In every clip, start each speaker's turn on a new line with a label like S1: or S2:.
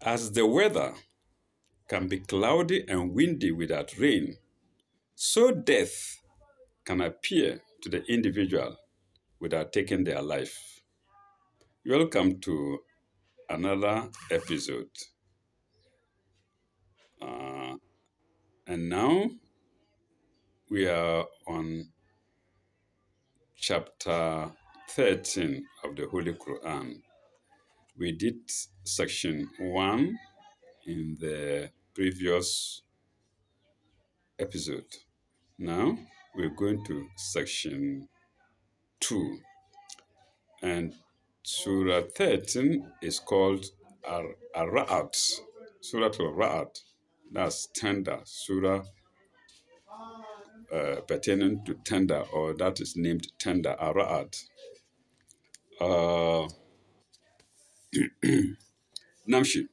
S1: As the weather can be cloudy and windy without rain, so death can appear to the individual without taking their life. Welcome to another episode. And now we are on chapter 13 of the Holy Quran. We did section 1 in the previous episode. Now we're going to section 2. And Surah 13 is called Ar-Ra'ad. Surah Al-Ra'ad. That's tender. Surah pertaining to tender, or that is named tender, Ar-Ra'ad. Namshi.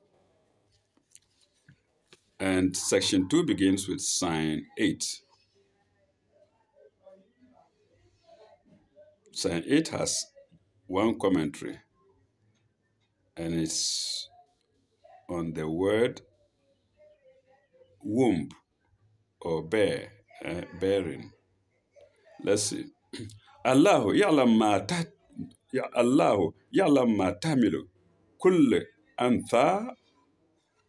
S1: And section 2 begins with sign 8. Sign 8 has one commentary, and it's on the word womb or bearing. Let's see. Allahu ya'lam ma tamilu kullu antha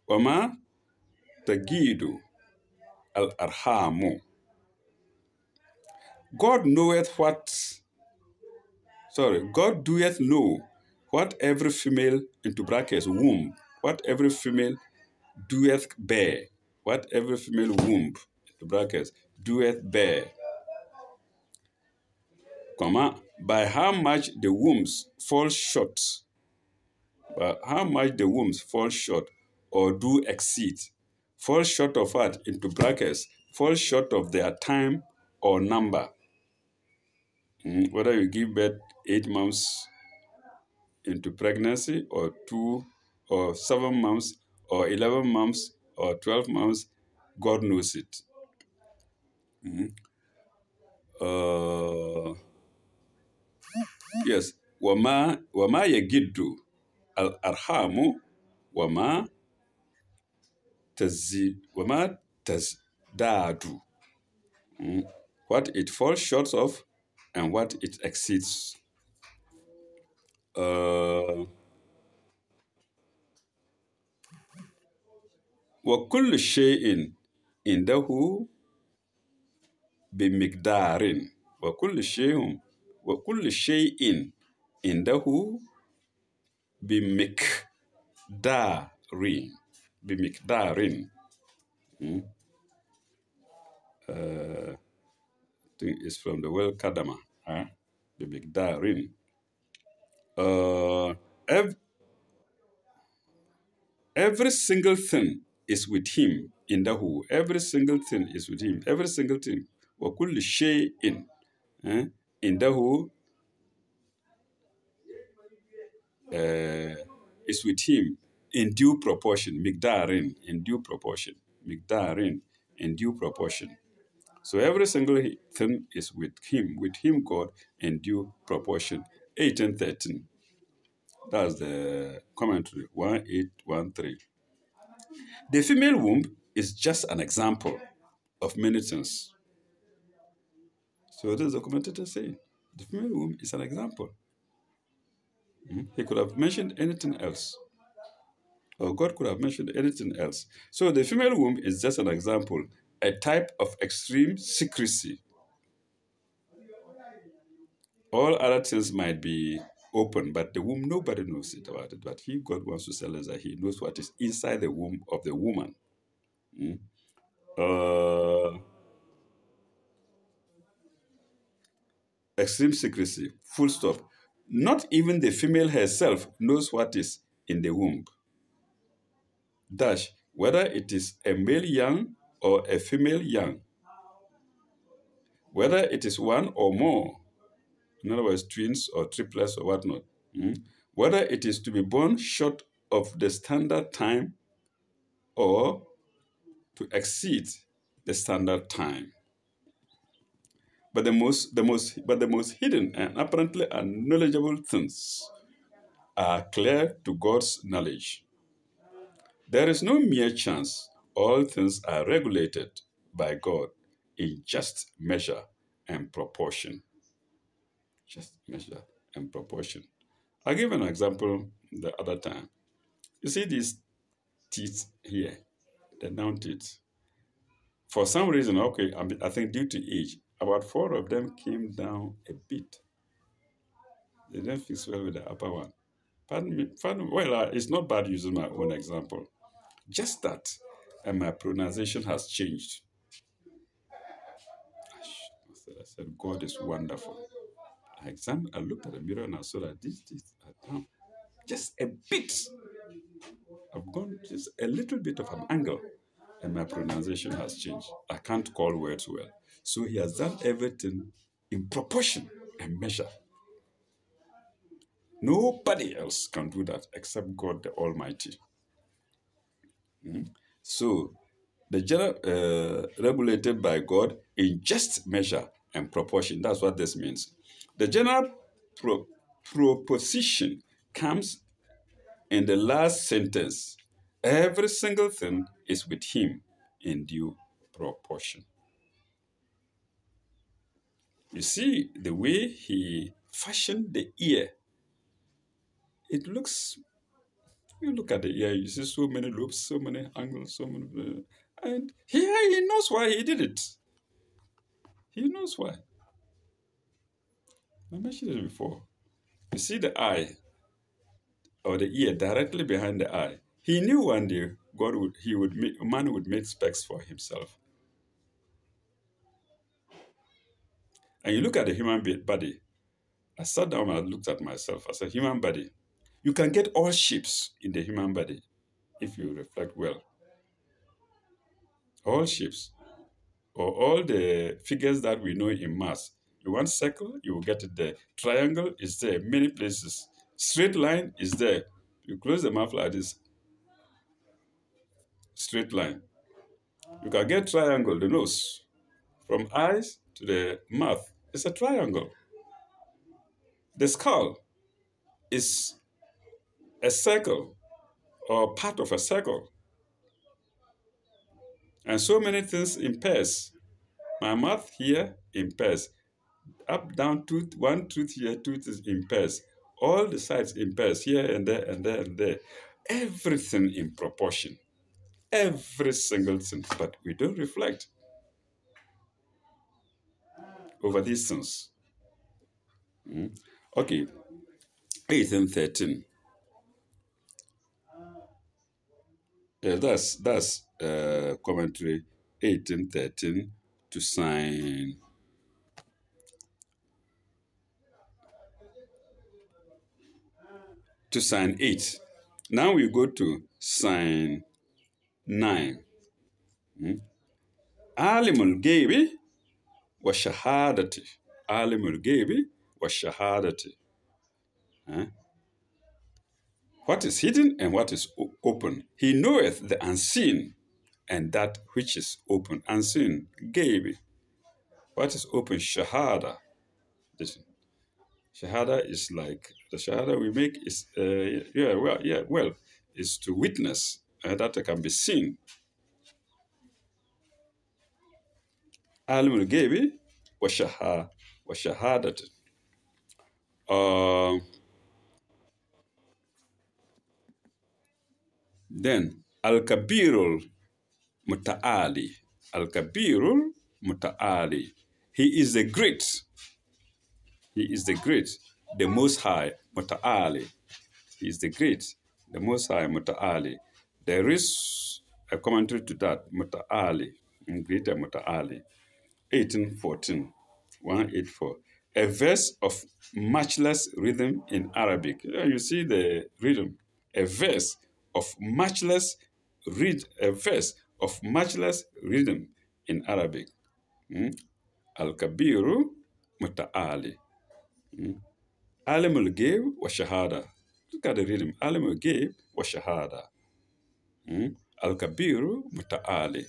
S1: wa ma tagidu al-arhamu. God doeth know what every female, into brackets, womb, what every female doeth bear, what every female womb, into brackets, doeth bear, comma, by how much the wombs fall short, or do exceed. Fall short of what? Into brackets, fall short of their time or number. Whether you give birth 8 months into pregnancy, or 2 or 7 months, or 11 months, or 12 months, God knows it. Yes. Wama yagiddu al-arhamu wama tazdadu. What it falls short of and what it exceeds. وَكُلُّ شَيْءٍ إِنْدَهُ بِمِقْدَارٍ. وَكُلُّ شَيْءٍ إِنْدَهُ بِمِقْدَارٍ. I think it's from the word kadama. بِمِقْدَارٍ. Every single thing is with him in the who. Every single thing is with him. Every single thing. وَكُلُّ شَيْءٍ in the who is with him in due proportion. Migdarin, in due proportion. Migdarin, in due proportion. So every single thing is with him, God, in due proportion. 8 and 13. That's the commentary, 1813. The female womb is just an example of many things. So this is the commentator saying. The female womb is an example. He could have mentioned anything else. Or God could have mentioned anything else. So the female womb is just an example, a type of extreme secrecy. All other things might be open, but the womb, nobody knows it about it. But God wants to tell us that he knows what is inside the womb of the woman. Extreme secrecy, full stop. Not even the female herself knows what is in the womb. Dash, whether it is a male young or a female young. Whether it is one or more, in other words, twins or triplets or whatnot. Whether it is to be born short of the standard time or to exceed the standard time. But the most hidden and apparently unknowledgeable things are clear to God's knowledge. There is no mere chance. All things are regulated by God in just measure and proportion. Just measure and proportion. I'll give an example the other time. You see these teeth here, the down teeth. For some reason, okay, I think due to age, about four of them came down a bit. They didn't fix well with the upper one. Pardon me, well, it's not bad using my own example. Just that, and my pronunciation has changed. I said, God is wonderful. I looked at the mirror and I saw that these teeth are down just a bit. I've gone just a little bit of an angle, and my pronunciation has changed. I can't call words well. So he has done everything in proportion and measure. Nobody else can do that except God the Almighty. So the general regulated by God in just measure and proportion. That's what this means. The general proposition comes in the last sentence. Every single thing is with him in due proportion. You see the way he fashioned the ear. It looks, you look at the ear, you see so many lobes, so many angles, so many, and he knows why he did it. He knows why. I mentioned it before. You see the eye or the ear directly behind the eye. He knew one day man would make specs for himself. And you look at the human body. I sat down and looked at myself as a human body. You can get all shapes in the human body if you reflect well. All shapes or all the figures that we know in math. You want circle, you will get it there. Triangle is there, many places. Straight line is there. You close the mouth like this. Straight line. You can get triangle, the nose. From eyes to the mouth, it's a triangle. The skull is a circle or part of a circle. And so many things in pairs. My mouth here in pairs. Up, down, tooth, one tooth here, tooth is in pairs. All the sides in pairs, here and there and there and there. Everything in proportion. Every single thing. But we don't reflect over these things. Okay, 8 and 13. Yeah, that's commentary 8 and 13 to sign 8. Now we go to sign 9. Alimul Gabi wa shahadati. Alimul Gabi wa shahadati. What is hidden and what is open. He knoweth the unseen and that which is open. Unseen, Gabi. What is open? Shahada. Listen. Shahada is like the shahada we make is is to witness that can be seen. Alimul Gabi wa shahadat. Then Al-Kabirul Muta'ali. Al-Kabirul Muta'ali. He is the great. He is the great, the most high, Muta'ali. He is the great, the most high, Muta'ali. There is a commentary to that, Muta'ali, greater Muta'ali. 1814, 184. A verse of matchless rhythm in Arabic. You see the rhythm. A verse of matchless rhythm in Arabic. Al-Kabiru Muta'ali. Alimul Gaib wa Shahada. Look at the rhythm. Alimul Gaib wa Shahada. Al-Kabiru Muta'ali.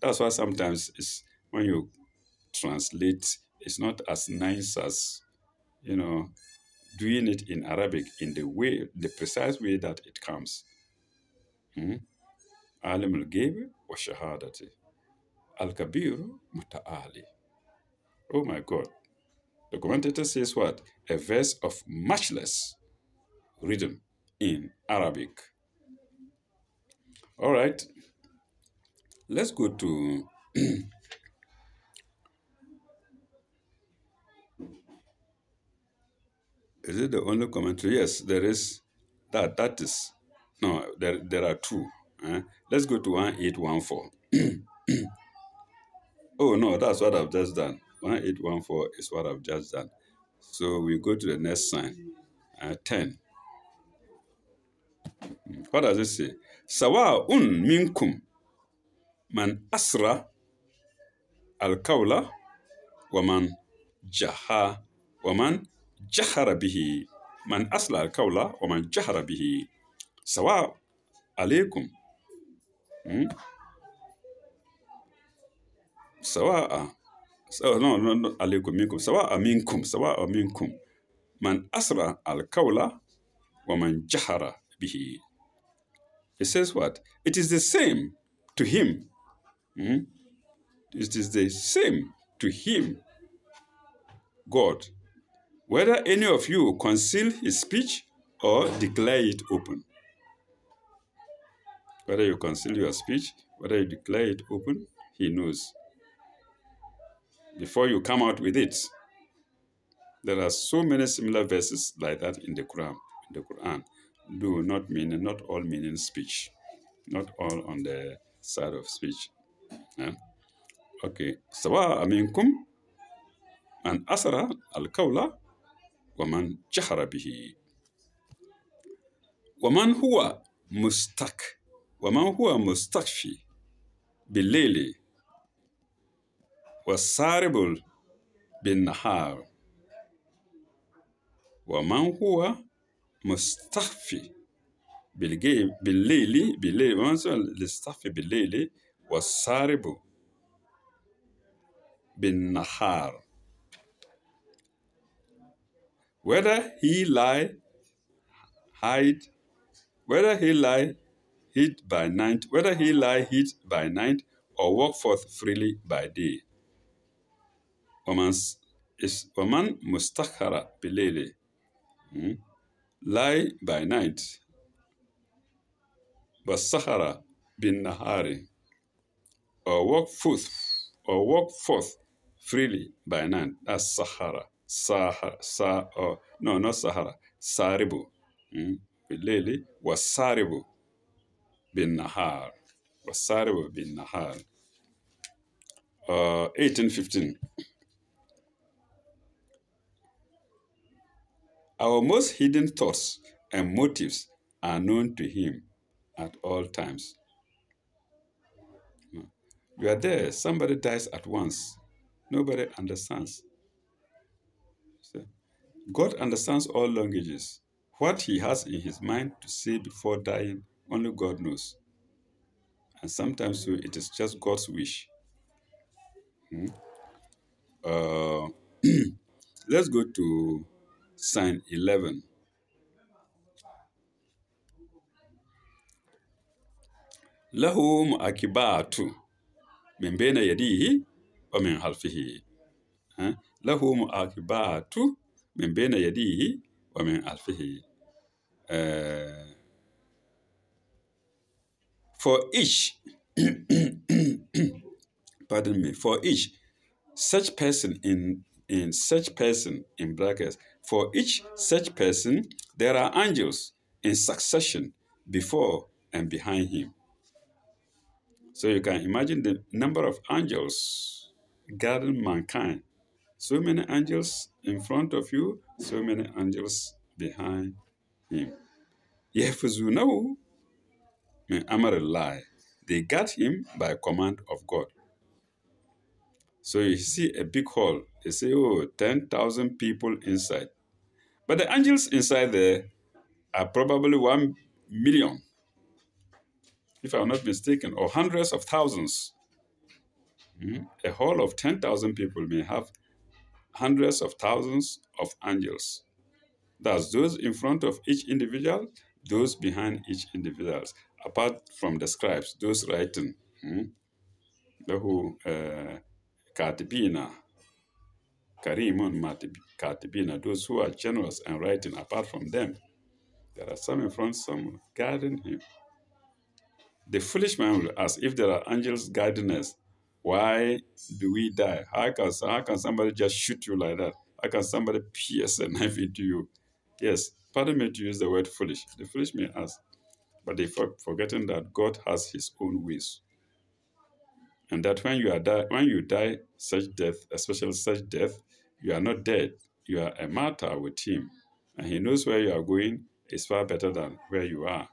S1: That's why sometimes it's, when you translate, it's not as nice as, doing it in Arabic in the precise way that it comes. عالم الغيب والشهادة الكبير متعالي. Oh my God. The commentator says what? A verse of matchless rhythm in Arabic. All right. Let's go to is it the only commentary? Yes, there is that. That is no. There are two. Let's go to 1814. Oh no, that's what I've just done. 1814 is what I've just done. So we go to the next sign. 10. What does it say? Sawa'un minkum man asra al-kawla wa man jahara bihi. Man asla al-kawla wa man jahara bihi. Sawa alaykum. Sawa'a. No, alaykum minkum. Sawa'a minkum. Man asra al-kawla wa man jahara bihi. It says what? It is the same to him. It is the same to him, God, whether any of you conceal his speech or declare it open. Whether you conceal your speech, whether you declare it open, he knows. Before you come out with it, there are so many similar verses like that in the Quran. Do not mean, not all meaning speech. Not all on the side of speech. Yeah? Okay. Sawa aminkum man asara al-kawla wa man jahara bihi. ومن هو مستخفي بالليل والسارب بالنهار. ومن هو مستخفي بالليل والسارب بالنهار. Whether he lie hid by night, or walk forth freely by day. Waman mustakhara bilele, lie by night, but sahara bin nahari, or walk forth freely by night. That's Sahara. Not Sahara. Saribu. Bilele was Saribu bin Nahar. 1815. Our most hidden thoughts and motives are known to him at all times. You are there, somebody dies at once. Nobody understands. So, God understands all languages. What he has in his mind to say before dying, only God knows. And sometimes so it is just God's wish. Let's go to sign 11. له مؤكبات من بين يديه ومن خلفه. له مؤكبات من بين يديه ومن خلفه. For each, pardon me, for each such person in brackets, for each such person, there are angels in succession before and behind him. So you can imagine the number of angels guarding mankind. So many angels in front of you, so many angels behind him. يحفظونه من أمر الله. They guard him by command of God. So you see a big hall. They say, 10,000 people inside. But the angels inside there are probably 1 million, if I'm not mistaken, or hundreds of thousands. A hall of 10,000 people may have hundreds of thousands of angels. That's those in front of each individual, those behind each individual. apart from the scribes, those writing, the who katibina, karimun katibina, those who are generous and writing, apart from them, there are some in front, some guarding him. The foolish man will ask, if there are angels guiding us, why do we die? How can somebody just shoot you like that? How can somebody pierce a knife into you? Yes, pardon me to use the word foolish. The foolish may ask, but they forgetting that God has his own ways. And that when you die such death, especially such death, you are not dead. You are a martyr with him. And he knows where you are going is far better than where you are.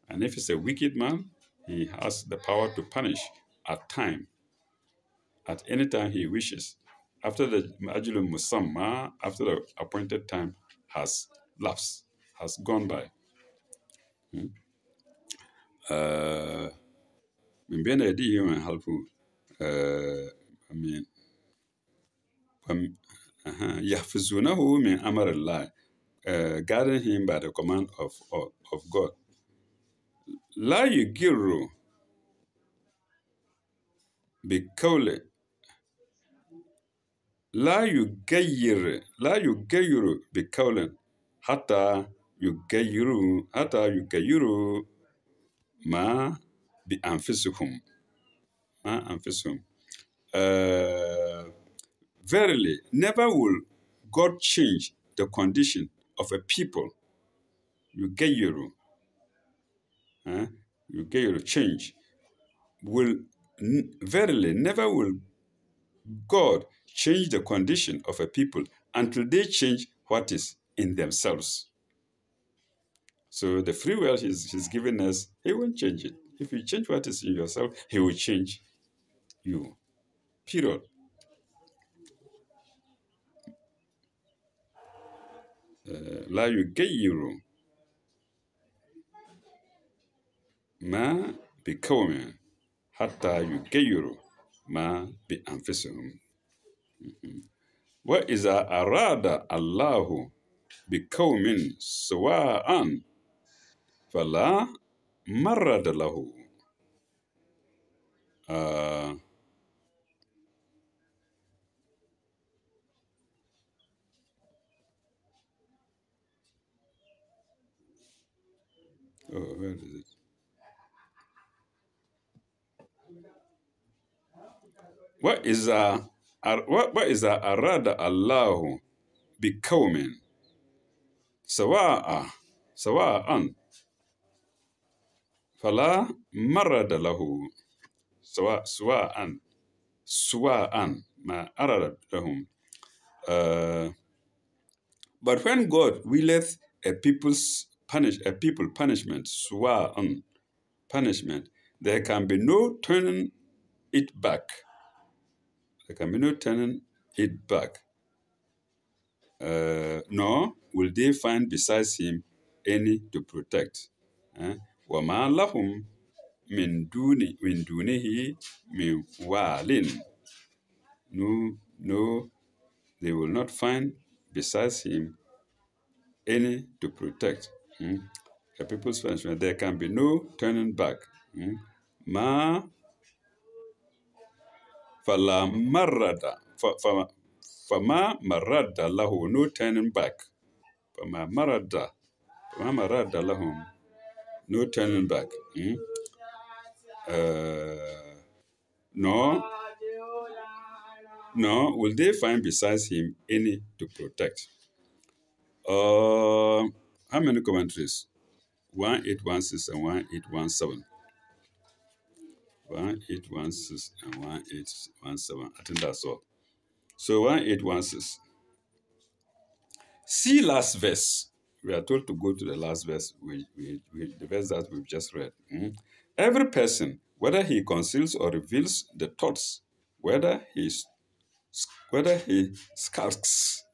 S1: And if he's a wicked man, he has the power to punish at any time he wishes. After the Ajulum Musamma, after the appointed time has lapsed, has gone by. Mbena edi human helpful. I mean, Yahfuzunahu min Amarallah, guiding him by the command of God. La yugiru bikawle. لا يغير بقول حتى يغيروا ما بأنفسهم Verily, never will God change the condition of a people. يغيروا change. Verily, never will God change the condition of a people until they change what is in themselves. So the free will he's given us, he won't change it. If you change what is in yourself, he will change you. Period. لا يغير ما بقوم حتى يغيروا ما بأنفسهم. وإذا أراد الله بقوم سواء فلا مرد له. Where is it? وإذا أراد الله بقوم سواء فلا مرد له. سواء ما أراد لهم. But when God willeth a people punishment, suwa'an, punishment, there can be no turning it back. There can be no turning it back. Nor will they find besides him any to protect. وَمَا لَهُمْ مِنْ دُونِهِ مِنْ وَالٍ. No, they will not find besides him any to protect. A people's punishment, there can be no turning back. Ma fala marada. Fama marada lahu, no turning back. Fama marada lahum, no turning back. Nor will they find besides him any to protect. How many commentaries? 1816 and 1817. 1816 and 1817. I think that's all. So 1816. See last verse. We are told to go to the last verse, the verse that we've just read. Every person, whether he conceals or reveals the thoughts, whether he skulks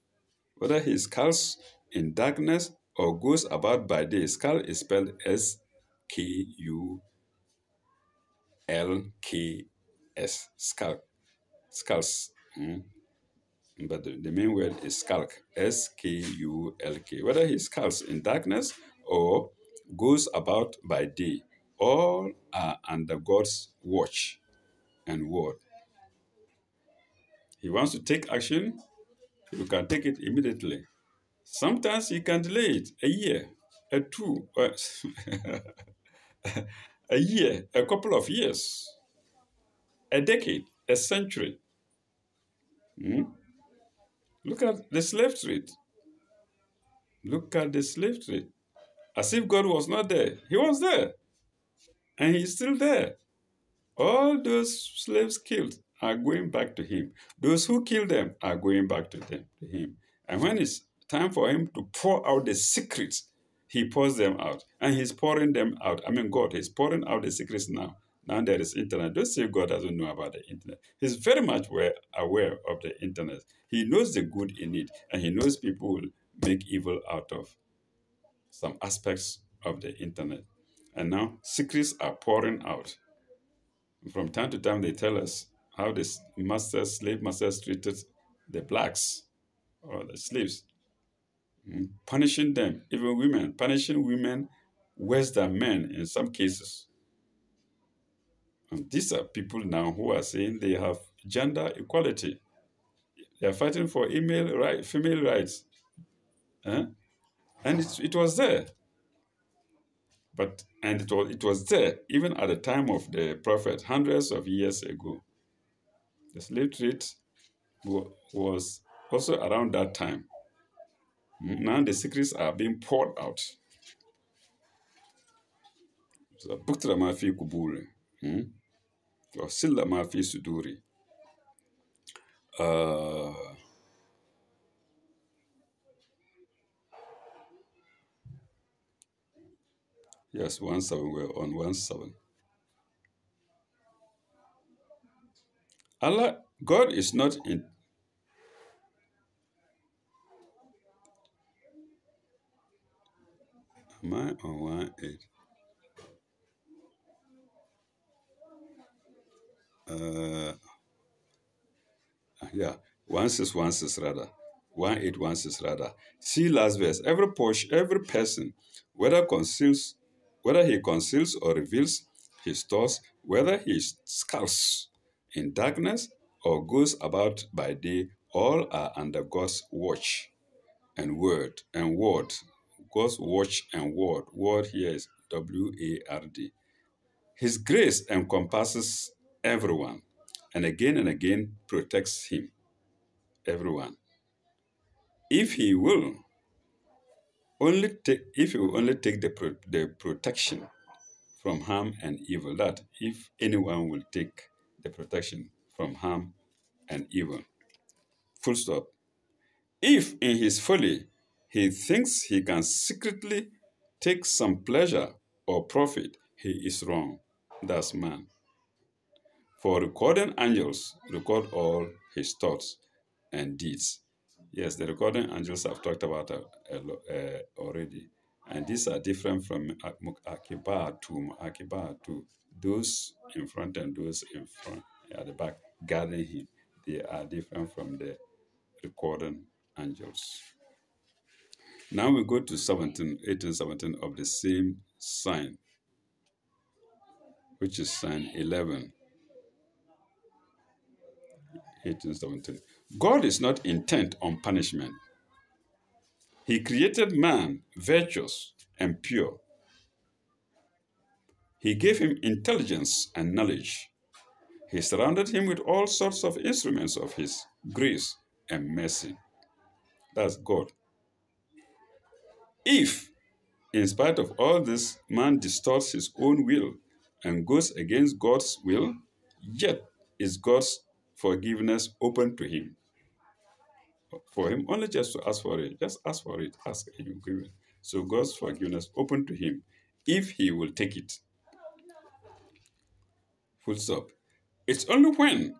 S1: in darkness or goes about by day. Skull is spelled S-K-U-L-K-S. Skulks. But the main word is skulk. S-K-U-L-K. Whether he skulks in darkness or goes about by day. All are under God's watch and word. He wants to take action, you can take it immediately. Sometimes he can delay it a year, a two, a year, a couple of years, a decade, a century. Hmm? Look at the slave trade. Look at the slave trade. As if God was not there. He was there. And he's still there. All those slaves killed are going back to him. Those who killed them are going back to him. And when it's time for him to pour out the secrets, he pours them out. And he's pouring them out. I mean, God is pouring out the secrets now. Now there is internet. Don't say God doesn't know about the internet. He's very much aware of the internet. He knows the good in it. And he knows people will make evil out of some aspects of the internet. And now secrets are pouring out. From time to time, they tell us how the slave masters treated the blacks or the slaves, punishing them, even women, punishing women worse than men in some cases. And these are people now who are saying they have gender equality. They are fighting for female rights. And it was there. And it was there even at the time of the prophet, hundreds of years ago. The slave trade was also around that time. Now the secrets are being poured out. So buktra ma fi kubure. Or silla ma fi suduri. Yes, 1-7, we're on 1-7. Allah, God is not in. Am I on 1-8? Yeah, 1-6 rather. 1-8 rather. See last verse. Every person, whether he conceals or reveals his thoughts, whether he skulks in darkness or goes about by day, all are under God's watch and word. God's watch and word. Word here is WARD. His grace encompasses everyone and again protects everyone. If he will only take the protection from harm and evil, that if anyone will take the protection from harm and evil. Full stop. If in his folly he thinks he can secretly take some pleasure or profit, he is wrong. That's man. For recording angels record all his thoughts and deeds. Yes, the recording angels I've talked about already. And these are different from Akibar to those in front and those in front at the back guarding him. They are different from the recording angels. Now we go to 18-17 of the same sign, which is sign 11. 18-17. God is not intent on punishment. He created man virtuous and pure. He gave him intelligence and knowledge. He surrounded him with all sorts of instruments of his grace and mercy. That's God. If, in spite of all this, man distorts his own will and goes against God's will, yet is God's forgiveness open to him. For him only just to ask for it. Just ask for it. Ask and you give it. So God's forgiveness open to him if he will take it. Full stop. It's only when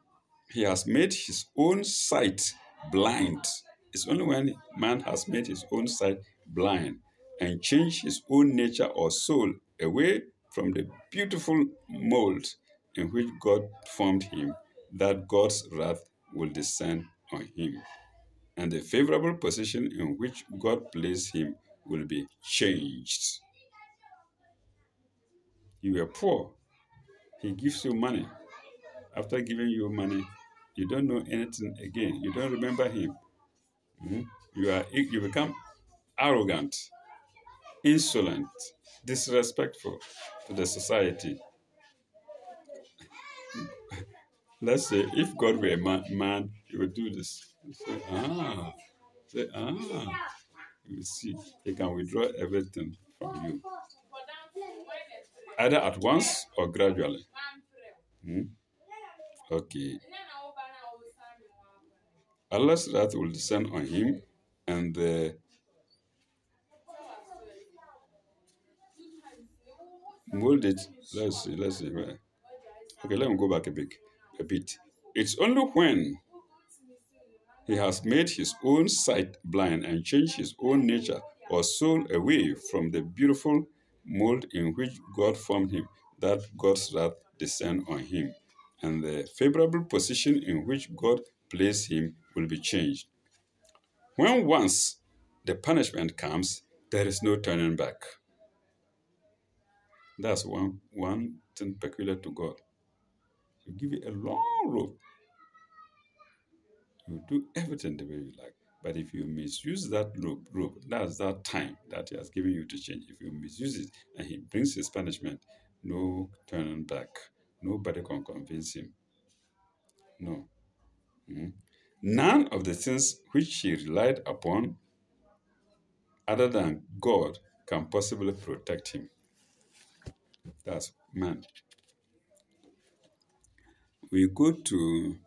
S1: he has made his own sight blind. It's only when man has made his own sight blind and changed his own nature or soul away from the beautiful mold in which God formed him that God's wrath will descend on him. And the favorable position in which God placed him will be changed. You were poor. He gives you money. After giving you money, you don't know anything again. You don't remember him. You become arrogant, insolent, disrespectful to the society. Let's say if God were a man, he would do this. You see, he can withdraw everything from you, either at once or gradually. Okay. Allah's wrath will descend on him, and mold it. Let's see. Okay, let me go back a bit. It's only when he has made his own sight blind and changed his own nature or soul away from the beautiful mold in which God formed him that God's wrath descend on him, and the favorable position in which God placed him will be changed. When once the punishment comes, there is no turning back. That's one thing peculiar to God. He give you a long rope. You do everything the way you like. But if you misuse that rope, that's that time that he has given you to change. If you misuse it and he brings his punishment, no turning back. Nobody can convince him. No. None of the things which he relied upon other than God can possibly protect him. That's man. We go to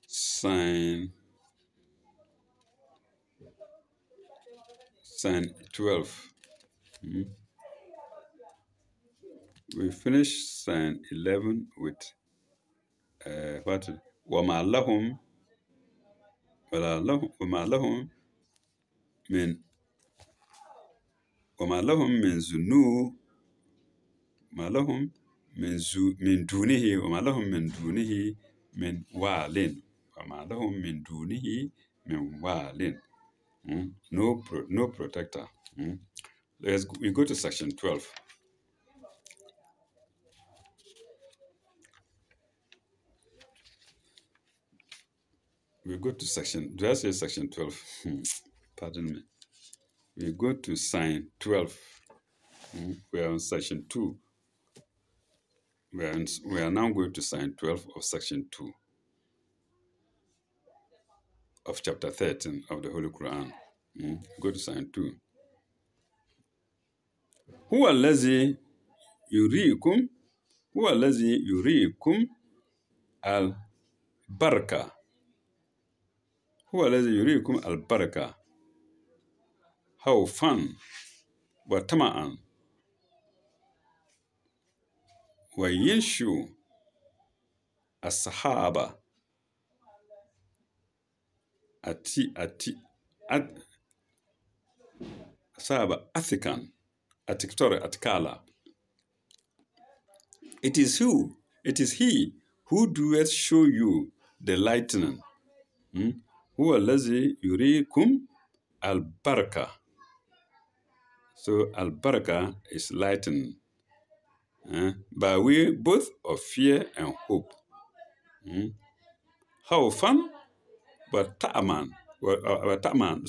S1: sign 12. We finish sign 11 with what? وَمَا لَهُمْ مِنْ وَمَا لَهُمْ مِنْ زُنُوبٍ ما لهم من دونه وما لهم من دونه من وال وما لهم من دونه من وال. No protector. We go to section 12. We go to section, did I say section 12? Pardon me. We go to sign 12. We are on section 2. We are now going to sign 12 of section 2 of chapter 13 of the Holy Quran. Go to sign 2. هو الذي يريكم البركة. هو الذي يريكم البركة خوفا وطمعا وينشئ السحابة أثقا أتكالا. It is he who doeth show you the lightning. هو الذي يريكم البركة. So al-barakah is lightning. By way both of fear and hope. خوفا وطمعا وطمعا.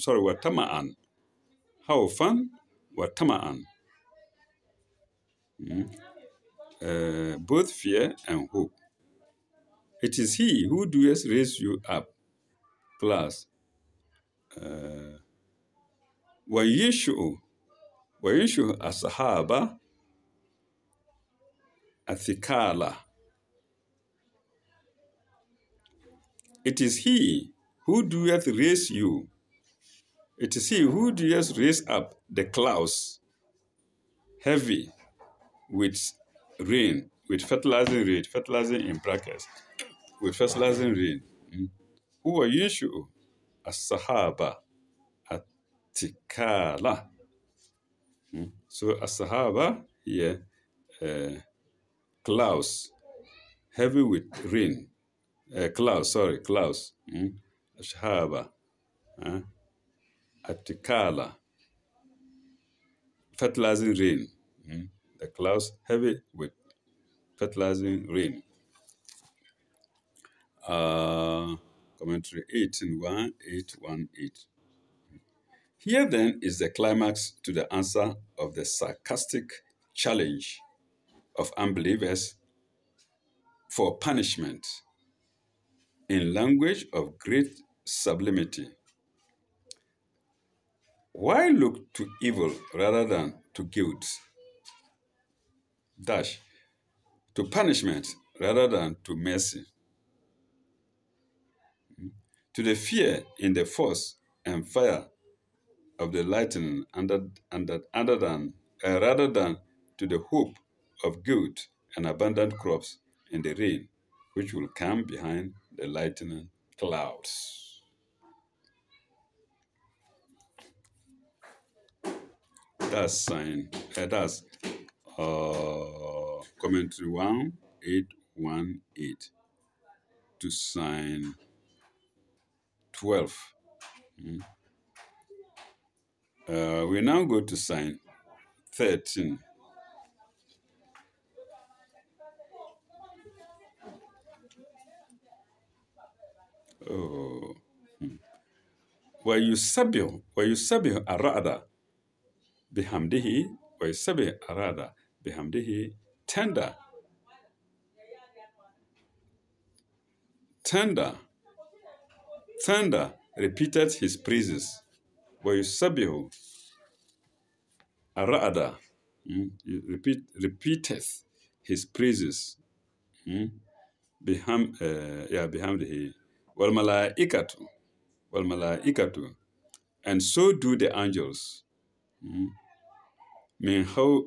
S1: خوفا وطمعا. Both fear and hope. It is he who doeth raise you up. Class. وينشئ السحابة الثقال. It is he who doeth raise you. It is he who doeth raise up the clouds heavy with rain, with fertilizing in brackets, with fertilizing rain. هو ينشئ السحابة الثقال. So as-sahaba here, clouds, heavy with rain. Clouds. As-sahaba, atikala, fertilizing rain. the clouds heavy with fertilizing rain. Commentary 18:1818. Here then is the climax to the answer of the sarcastic challenge of unbelievers for punishment in language of great sublimity. Why look to evil rather than to guilt? Dash. To punishment rather than to mercy. To the fear in the force and fire of the lightning rather than to the hope of good and abundant crops in the rain, which will come behind the lightning clouds. That's sign. That's commentary 1818 to sign 12. We now go to sign 13. Oh. ويسبح الرعد بحمده ويسبح الرعد بحمده. Thunder repeated his praises. ويسبح الرعد repeateth his praises. بحمده والملائكة and so do the angels. من فيته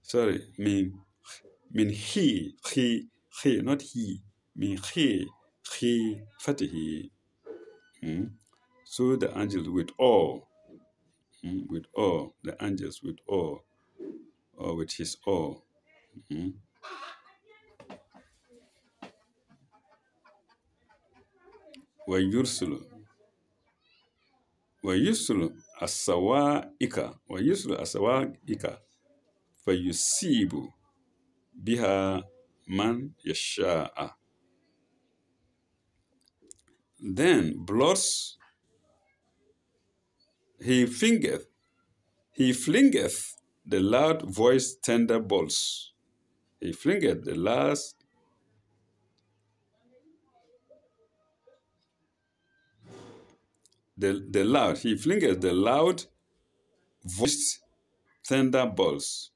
S1: sorry he not he من خيفته. So the angels with awe, the angels with awe, or with his awe. ويرسل الصواعق فيصيب بها من يشاء. Then blows he flingeth the loud voiced thunderbolts. He flingeth the last he flingeth the loud voiced thunderbolts.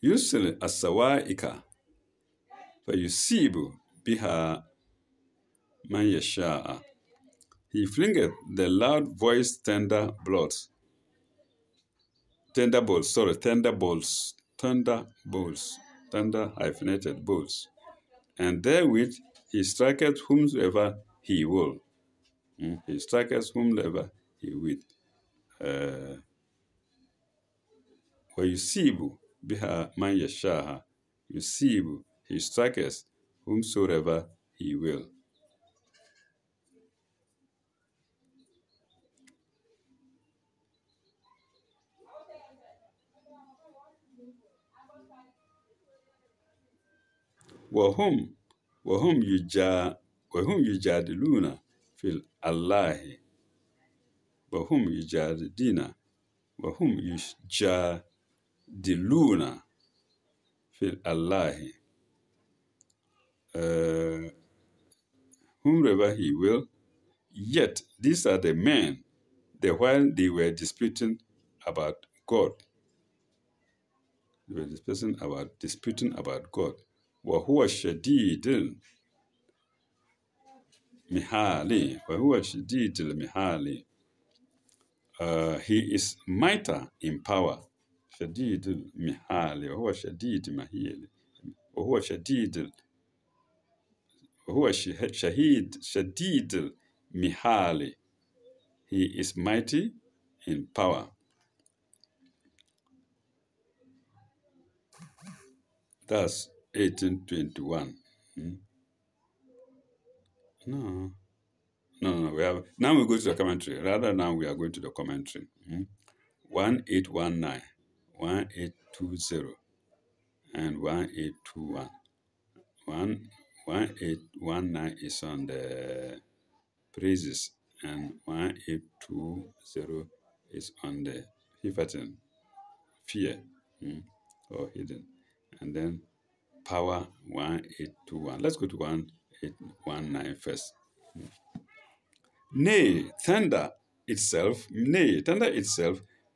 S1: يرسل الصواعق فيصيب بها من يشاء. He flingeth the loud voiced thunderbolts, thunder hyphenated bolts, and therewith he striketh whomsoever he will. He striketh whomsoever he will. ويصيب بها من يشاء. يصيب, he striketh whomsoever he will. وهم يجادلون في الله. وهم يجادلون في الله. Whomsoever he will. Yet these are the men, the while they were disputing about God. They were disputing about God. وهو شديد المحال. He is mighty in power. شديد المحال وهو شديد محيل وهو شديد المحال. He is mighty in power. That's 1821. Hmm? No. No. We have now we go to the commentary. Rather now we are going to the commentary. 1819, 1820, and 1821. 1819 is on the praises, and 1820 is on the Hifatan, fear, or hidden. And then power 1821. Let's go to 1819 first. Thunder itself,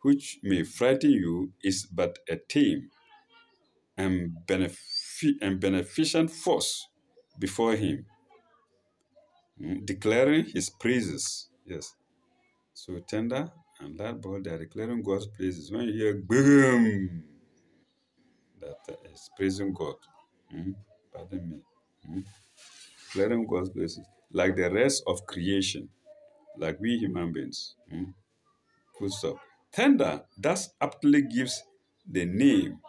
S1: which may frighten you, is but a tame and beneficent force before him, declaring his praises. Yes. So thunder and lightning, they are declaring God's praises. When you hear boom, that is praising God. Pardon me. Declaring God's praises. Like the rest of creation, like we human beings. Full stop. Thunder thus aptly gives the name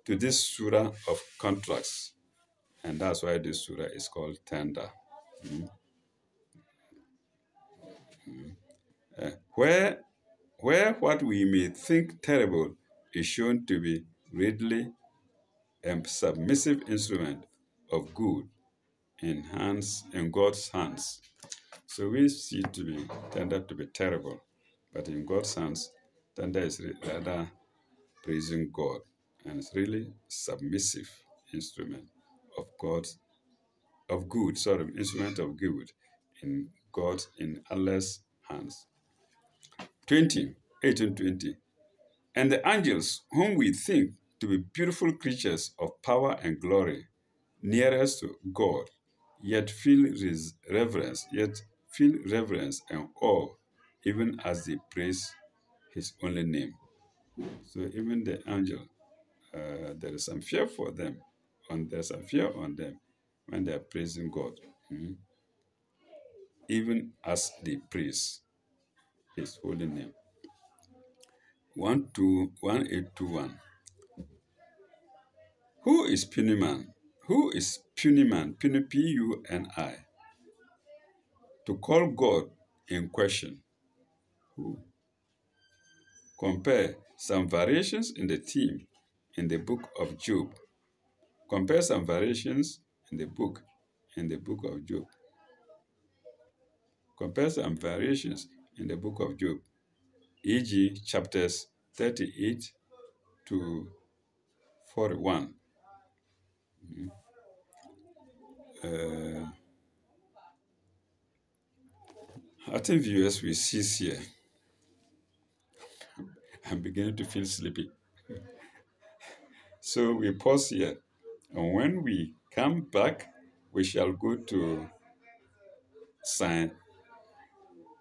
S1: to this surah of contracts. And that's why this surah is called Thunder. Where what we may think terrible is shown to be readily a submissive instrument of good in God's hands. So we see to be thunder to be terrible, but in God's hands, thunder is rather praising God, and it's really submissive instrument of instrument of good in Allah's hands. 1820. And the angels, whom we think to be beautiful creatures of power and glory, nearest to God, yet feel reverence and awe, even as they praise his only name. So even the angel, there is some fear for them, and there's some fear on them when they are praising God, even as they praise his holy name. 1821. Who is puny man? Who is puny man? Puny, P-U-N-I. To call God in question. Who? Compare some variations in the theme in the book of Job. Compare some variations in the book of Job. Compare some variations in the book of Job, e.g., chapters 38 to 41. I think viewers will cease here. I'm beginning to feel sleepy. So we pause here. And when we come back, we shall go to sign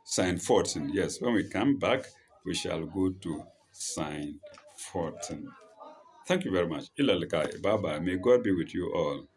S1: 14. Yes, when we come back, we shall go to sign 14. Thank you very much. Bye-bye. May God be with you all.